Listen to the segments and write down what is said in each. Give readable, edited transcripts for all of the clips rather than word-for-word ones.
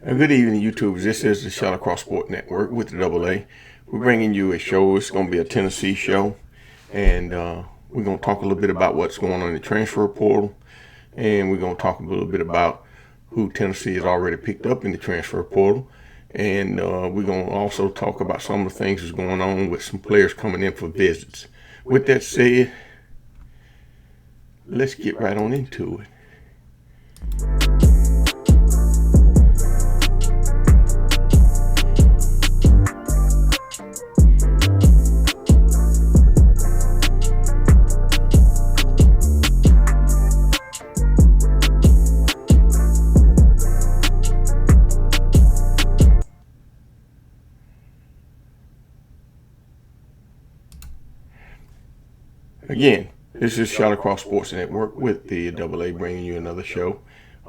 Good evening, YouTube. This is the Shot Across Sport Network with the AA. We're bringing you a show. It's going to be a Tennessee show, and we're going to talk a little bit about what's going on in the transfer portal, and we're going to talk a little bit about who Tennessee has already picked up in the transfer portal, and we're going to also talk about some of the things that's going on with some players coming in for visits. With that said, let's get right on into it. Again, this is Shot Across Sports Network with the AA bringing you another show.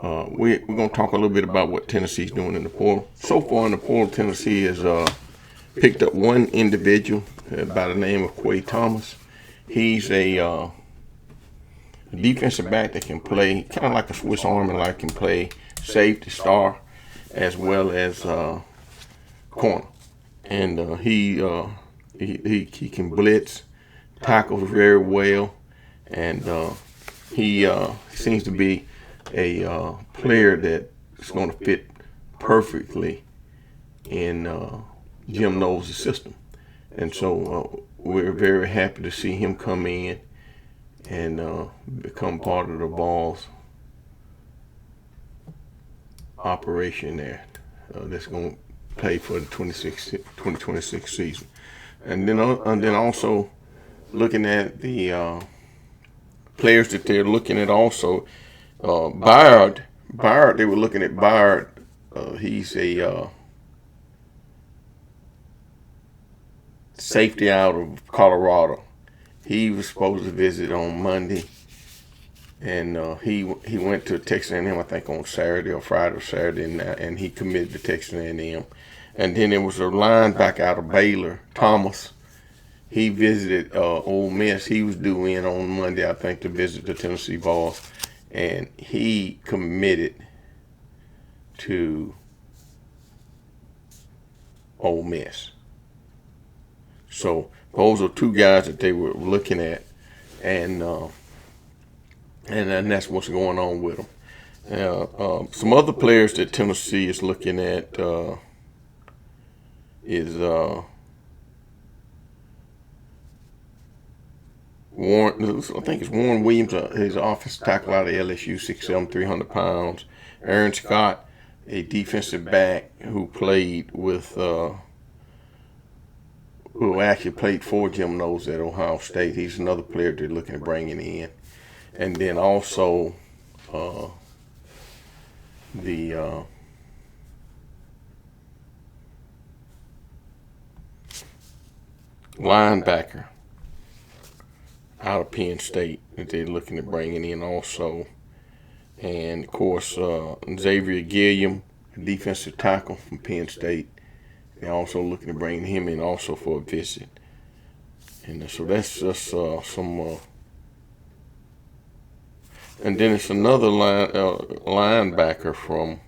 We're going to talk a little bit about what Tennessee's doing in the portal. So far in the portal, Tennessee has picked up one individual by the name of Qua Moss. He's a defensive back that can play kind of like a Swiss Army, like can play safety, star, as well as corner. And he can blitz, tackles very well, and he seems to be a player that is going to fit perfectly in Jim Knowles' system. And so we're very happy to see him come in and become part of the Vols operation there that's going to play for the 2026 season. And then also looking at the players that they're looking at also, Byard, they were looking at Byard. He's a safety out of Colorado. He was supposed to visit on Monday, and he went to Texas A&M, I think, on Saturday or Friday or Saturday, and he committed to Texas A&M. And then there was a linebacker out of Baylor, Thomas. He visited Ole Miss. He was due in on Monday, I think, to visit the Tennessee Vols, and he committed to Ole Miss. So those are two guys that they were looking at, and that's what's going on with them. Some other players that Tennessee is looking at is Warren. I think it's Warren Williams. His offensive tackle out of LSU, 6'7", 300 pounds. Aaron Scott, a defensive back who played with, who actually played for Jim Knowles at Ohio State. He's another player they're looking at bringing in. And then also the linebacker out of Penn State that they're looking at bringing in also. And, of course, Xavier Gilliam, a defensive tackle from Penn State. They're also looking at bringing him in also for a visit. And so that's just some... and then it's another linebacker from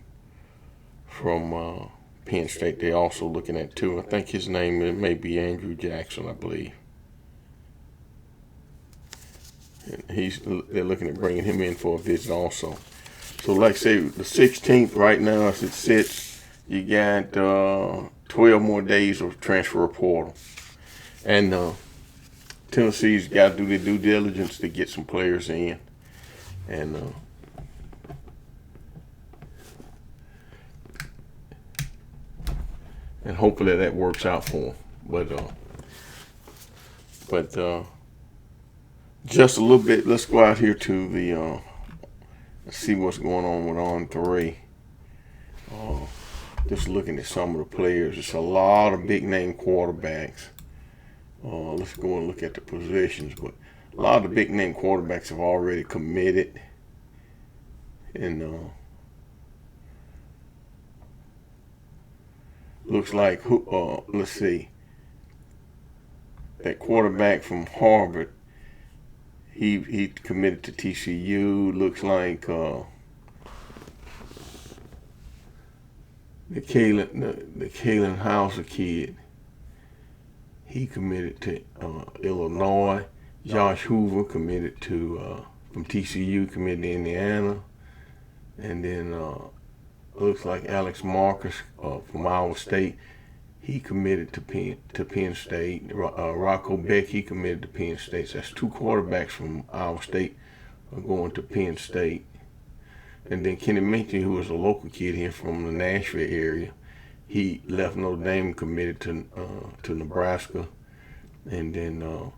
Penn State they're also looking at, too. I think his name may be Andrew Jackson, I believe. They're looking at bringing him in for a visit also. So, like I say, the 16th right now, as it sits, you got 12 more days of transfer portal, and Tennessee's got to do their due diligence to get some players in, and hopefully that works out for them. But just a little bit. Let's go out here to the let's see what's going on with On 3. Just looking at some of the players. It's a lot of big name quarterbacks. Let's go and look at the positions. But a lot of the big name quarterbacks have already committed. And looks like, let's see, that quarterback from Harvard, he committed to TCU. Looks like the Kalen Hauser kid, he committed to Illinois. Josh Hoover committed to from TCU, committed to Indiana, and then looks like Alex Marcus from Iowa State. He committed to Penn State. Rocco Beck, he committed to Penn State. So that's two quarterbacks from Iowa State are going to Penn State. And then Kenny Minchie, who was a local kid here from the Nashville area, he left Notre Dame, committed to Nebraska. And then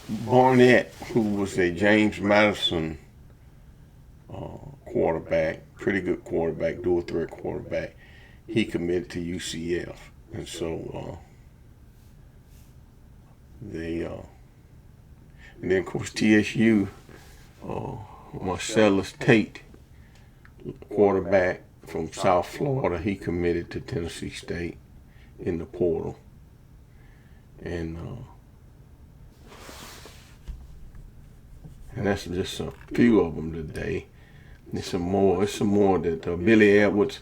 Barnett, who was a James Madison quarterback, pretty good quarterback, dual threat quarterback, he committed to UCF. And so and then of course TSU, Marcellus Tate, quarterback from South Florida, he committed to Tennessee State in the portal. And that's just a few of them today. There's some more. That Billy Edwards,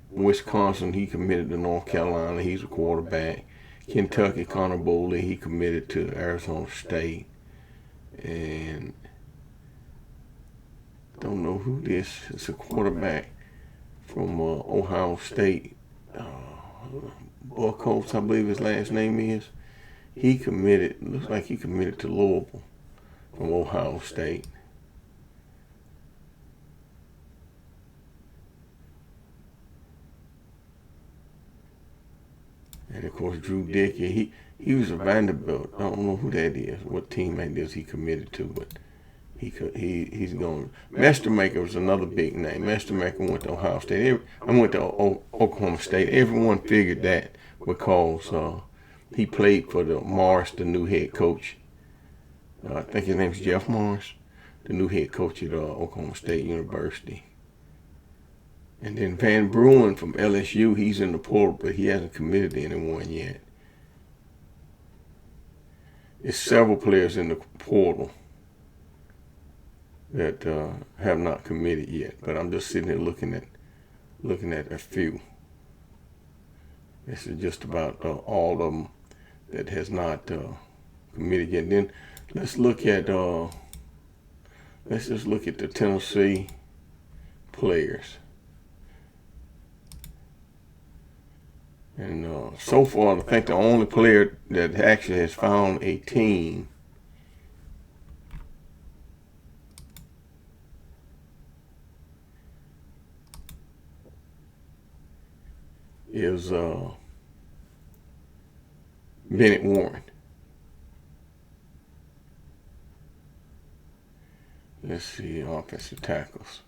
Wisconsin, he committed to North Carolina. He's a quarterback. Kentucky, Connor Boley, he committed to Arizona State. And don't know who this is. It's a quarterback from Ohio State. Buckholz, I believe his last name is. He committed, looks like he committed to Louisville from Ohio State. And of course, Drew Dickey, he was a Vanderbilt. I don't know who that is, what teammate is he committed to, but he's going. Mestermaker was another big name. Mestermaker went to Ohio State. I went to Oklahoma State. Everyone figured that because he played for Morris, the new head coach. I think his name's Jeff Morris, the new head coach at Oklahoma State University. And then Van Bruin from LSU, he's in the portal, but he hasn't committed to anyone yet. There's several players in the portal that have not committed yet, but I'm just sitting here looking at a few. This is just about all of them that has not committed yet. Then let's look at let's just look at the Tennessee players. And so far, I think the only player that actually has found a team is Bennett Warren. Let's see, offensive tackles.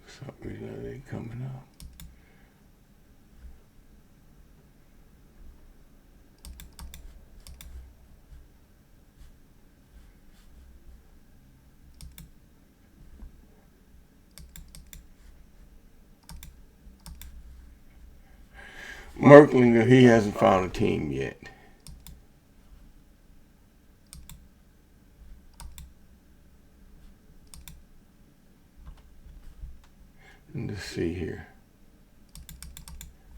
Something that ain't coming up. Merklinger, he hasn't found a team yet. And let's see here.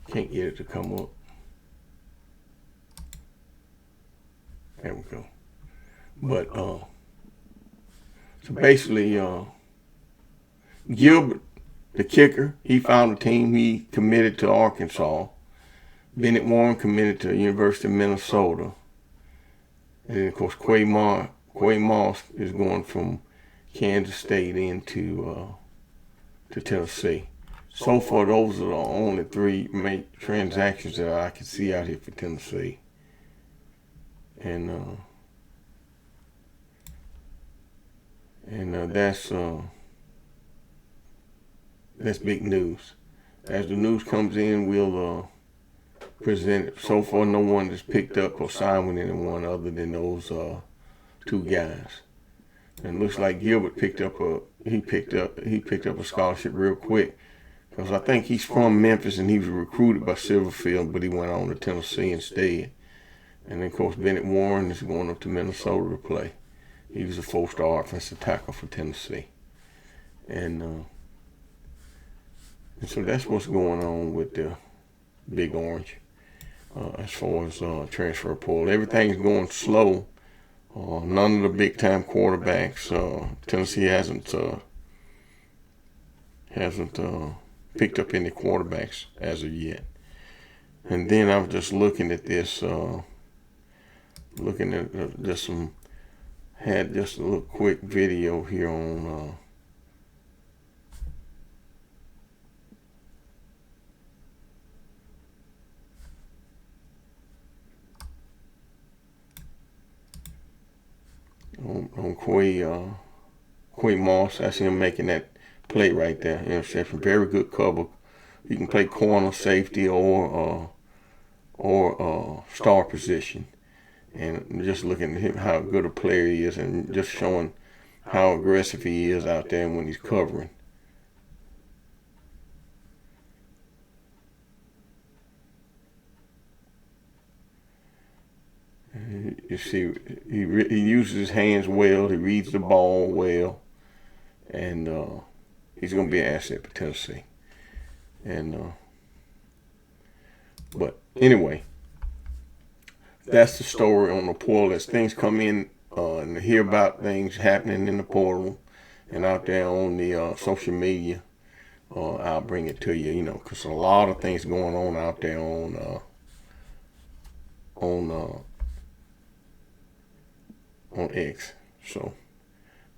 Can't get it to come up. There we go. But so basically, Gilbert, the kicker, he found a team. He committed to Arkansas. Bennett Warren committed to the University of Minnesota. And then, of course, Qua Moss is going from Kansas State into to Tennessee. So far, those are the only three transactions that I can see out here for Tennessee. And that's big news. As the news comes in, we'll present it. So far, no one has picked up or signed with anyone other than those two guys. And it looks like Gilbert picked up a scholarship real quick, because I think he's from Memphis and he was recruited by Silverfield, but he went on to Tennessee instead. And then, of course, Bennett Warren is going up to Minnesota to play. He was a 4-star offensive tackle for Tennessee. And so that's what's going on with the Big Orange as far as transfer portal. Everything's going slow. None of the big-time quarterbacks. Tennessee hasn't picked up any quarterbacks as of yet. And then I was just looking at this, had just a little quick video here on Qua Moss. I see him making that play right there. Interception. Very good cover. You can play corner, safety, or star position. And just looking at him, how good a player he is, and just showing how aggressive he is out there when he's covering. You see, he uses his hands well. He reads the ball well, and he's going to be an asset for Tennessee. And but anyway, that's the story on the portal. As things come in and hear about things happening in the portal and out there on the social media, I'll bring it to you. Because a lot of things going on out there on X. So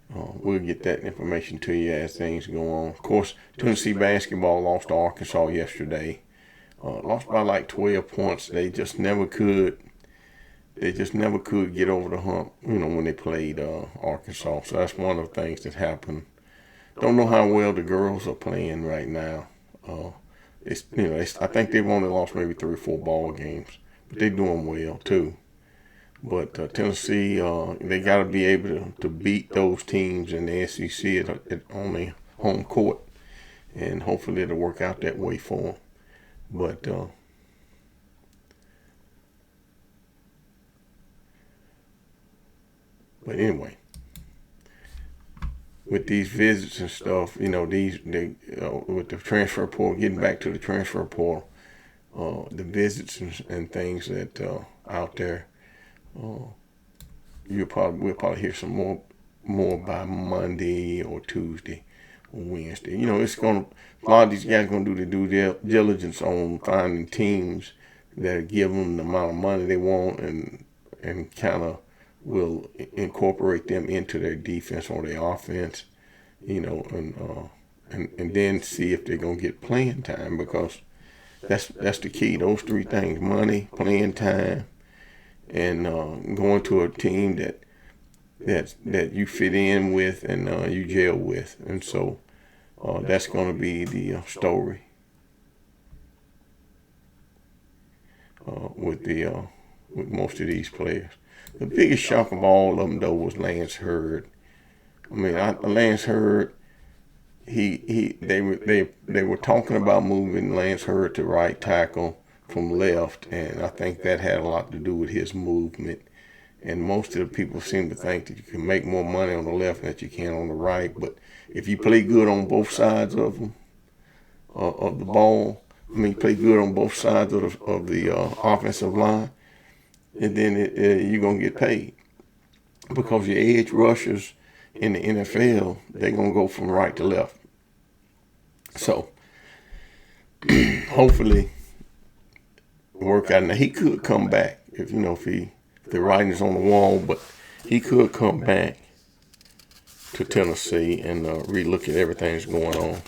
we'll get that information to you as things go on. Of course, Tennessee basketball lost to Arkansas yesterday. Lost by like 12 points. They just never could get over the hump, when they played Arkansas. So that's one of the things that happened. Don't know how well the girls are playing right now. I think they've only lost maybe 3 or 4 ball games, but they're doing well too. But Tennessee, they got to be able to beat those teams in the SEC on their home court, and hopefully it'll work out that way for them. But anyway, with these visits and stuff, with the transfer portal, getting back to the transfer portal, the visits and things that out there, we'll probably hear some more by Monday or Tuesday or Wednesday. A lot of these guys going to do the due diligence on finding teams that give them the amount of money they want, and kind of will incorporate them into their defense or their offense, and then see if they're gonna get playing time, because that's the key. Those 3 things: money, playing time, and going to a team that you fit in with and you gel with. And so that's going to be the story with most of these players. The biggest shock of all of them, though, was Lance Hurd. Lance Hurd, they were talking about moving Lance Hurd to right tackle from left, and I think that had a lot to do with his movement. And most of the people seem to think that you can make more money on the left than that you can on the right. But if you play good on both sides of the ball, play good on both sides of the offensive line, and then you're going to get paid. Because your edge rushers in the NFL, they're going to go from right to left. So, hopefully, work out. Now, he could come back if the writing's on the wall, but he could come back to Tennessee and relook at everything that's going on.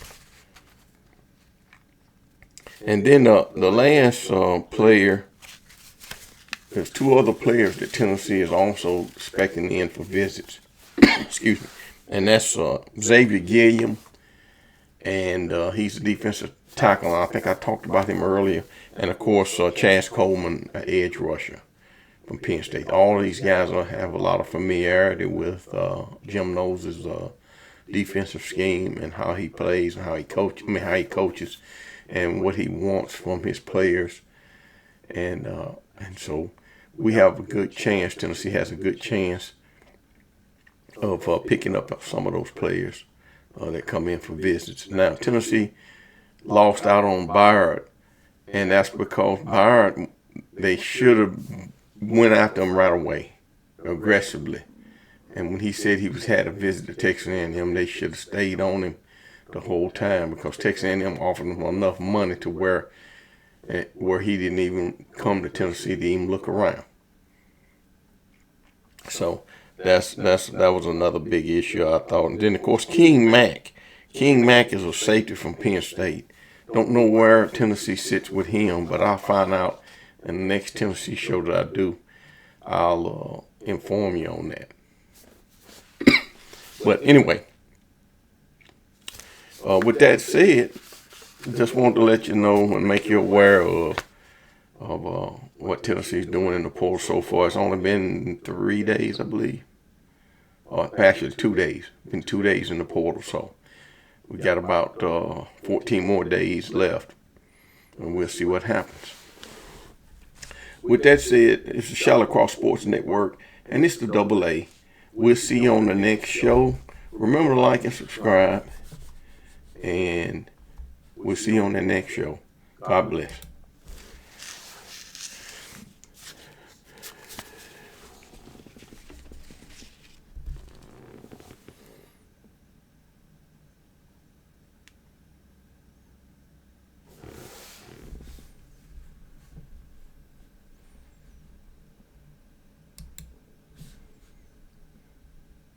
And then the last player, there's 2 other players that Tennessee is also expecting in for visits. Excuse me. And that's Xavier Gilliam, and he's a defensive tackle. I think I talked about him earlier. And, of course, Chaz Coleman, an edge rusher from Penn State. All of these guys have a lot of familiarity with Jim Knowles' defensive scheme and how he plays and how he coaches and what he wants from his players. And so we have a good chance. Tennessee has a good chance of picking up some of those players that come in for visits. Now, Tennessee lost out on Byard, and that's because Byard, they should have went after him right away, aggressively. And when he said he had a visit to Texas A&M, they should have stayed on him the whole time, because Texas A&M offered him enough money to where he didn't even come to Tennessee to even look around. So that was another big issue, I thought. And then, of course, King Mack is a safety from Penn State. Don't know where Tennessee sits with him, but I'll find out in the next Tennessee show that I do. I'll inform you on that. But anyway, with that said, just want to let you know and make you aware of what Tennessee's doing in the portal so far. It's only been 3 days, I believe. Actually, 2 days. Been 2 days in the portal, so we got about 14 more days left, and we'll see what happens. With that said, it's the Charlotte Cross Sports Network, and it's the AA. We'll see you on the next show. Remember to like and subscribe, and we'll see you on the next show. God bless.